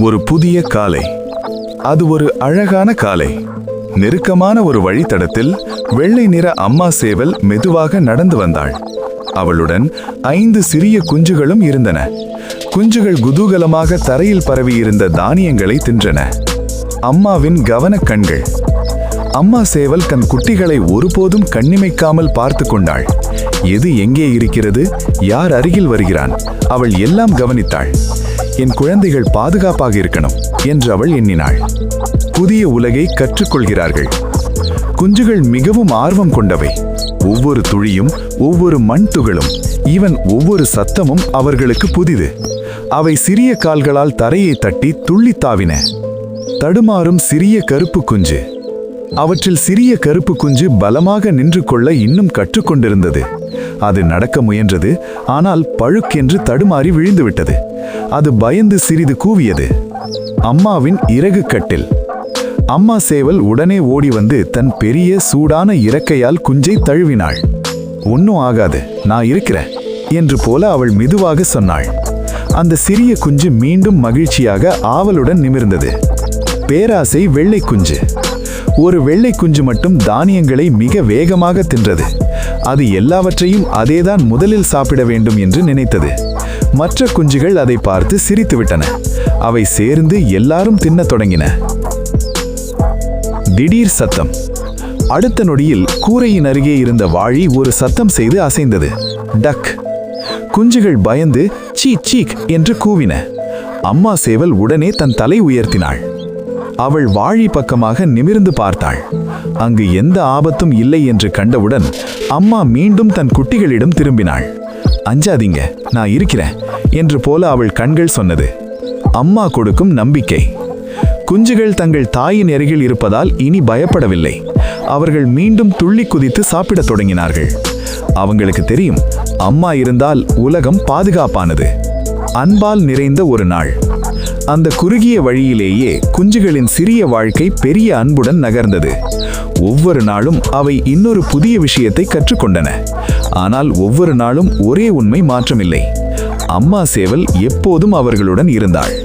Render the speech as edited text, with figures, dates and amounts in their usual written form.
ஒரு புதிய காலை. அது ஒரு அழகான காலை. நெருக்கமான ஒரு வழித்தடத்தில் வெள்ளை நிற அம்மா சேவல் மெதுவாக நடந்து வந்தாள். அவளுடன் 5 சிறிய குஞ்சுகளும் இருந்தன. குஞ்சுகள் குதூகலமாக தரையில் பரவியிருந்த தானியங்களை தின்றன. அம்மாவின் கவனக் கண்கள். அம்மா சேவல் தன் குட்டிகளை ஒருபோதும் கண்ணிமைக்காமல் பார்த்து கொண்டாள். எது எங்கே இருக்கிறது, யார் அருகில் வருகிறான், அவள் எல்லாம் கவனித்தாள். என் குழந்தைகள் பாதுகாப்பாக இருக்கணும் என்று அவள் எண்ணினாள். புதிய உலகை கற்றுக்கொள்கிறார்கள். குஞ்சுகள் மிகவும் ஆர்வம் கொண்டவை. ஒவ்வொரு துளியும், ஒவ்வொரு மண் துகளும், ஈவன் ஒவ்வொரு சத்தமும் அவர்களுக்கு புதிது. அவை சிறிய கால்களால் தரையை தட்டி துள்ளி தாவின. தடுமாறும் சிறிய கருப்பு குஞ்சு. அவற்றில் சிறிய கருப்பு குஞ்சு பலமாக நின்று கொள்ள இன்னும் கற்றுக்கொண்டிருந்தது. அது நடக்க முயன்றது, ஆனால் பழுக்கென்று தடுமாறி விழுந்துவிட்டது. அது பயந்து சிறிது கூவியது. அம்மாவின் இறகு கட்டில். அம்மா சேவல் உடனே ஓடி வந்து தன் பெரிய சூடான இறக்கையால் குஞ்சை தழுவினாள். ஒன்னும் ஆகாது, நான் இருக்கிறேன் என்று போல அவள் மெதுவாக சொன்னாள். அந்த சிறிய குஞ்சு மீண்டும் மகிழ்ச்சியாக ஆவலுடன் நிமிர்ந்தது. பேராசை வெள்ளை குஞ்சு. ஒரு வெள்ளை குஞ்சு மட்டும் தானியங்களை மிக வேகமாக தின்றது. அது எல்லாவற்றையும் அதேதான் முதலில் சாப்பிட வேண்டும் என்று நினைத்தது. மற்ற குஞ்சுகள் அதை பார்த்து சிரித்துவிட்டன. அவை சேர்ந்து எல்லாரும் தின்னத் தொடங்கின. திடீர் சத்தம். அடுத்த நொடியில் கூரையின் அருகே இருந்த வாழி ஒரு சத்தம் செய்து அசைந்தது. டக். குஞ்சுகள் பயந்து சீக் சீக் என்று கூவின. அம்மா சேவல் உடனே தன் தலை உயர்த்தினாள். அவள் வாழி பக்கமாக நிமிர்ந்து பார்த்தாள். அங்கு எந்த ஆபத்தும் இல்லை என்று கண்டவுடன் அம்மா மீண்டும் தன் குட்டிகளிடம் திரும்பினாள். அஞ்சாதீங்க, நான் இருக்கிறேன் என்று போல அவள் கண்கள் சொன்னது. அம்மா கொடுக்கும் நம்பிக்கை. குஞ்சுகள் தங்கள் தாயின் அருகில் இருப்பதால் இனி பயப்படவில்லை. அவர்கள் மீண்டும் துள்ளி குதித்து சாப்பிடத் தொடங்கினார்கள். அவங்களுக்கு தெரியும், அம்மா இருந்தால் உலகம் பாதுகாப்பானது. அன்பால் நிறைந்த ஒரு நாள். அந்த குறுகிய வழியிலேயே குஞ்சுகளின் சிறிய வாழ்க்கை பெரிய அன்புடன் நகர்ந்தது. ஒவ்வொரு நாளும் அவை இன்னொரு புதிய விஷயத்தை கற்றுக்கொண்டன. ஆனால் ஒவ்வொரு நாளும் ஒரே உண்மை மாற்றமில்லை. அம்மா சேவல் எப்போதும் அவர்களுடன் இருந்தாள்.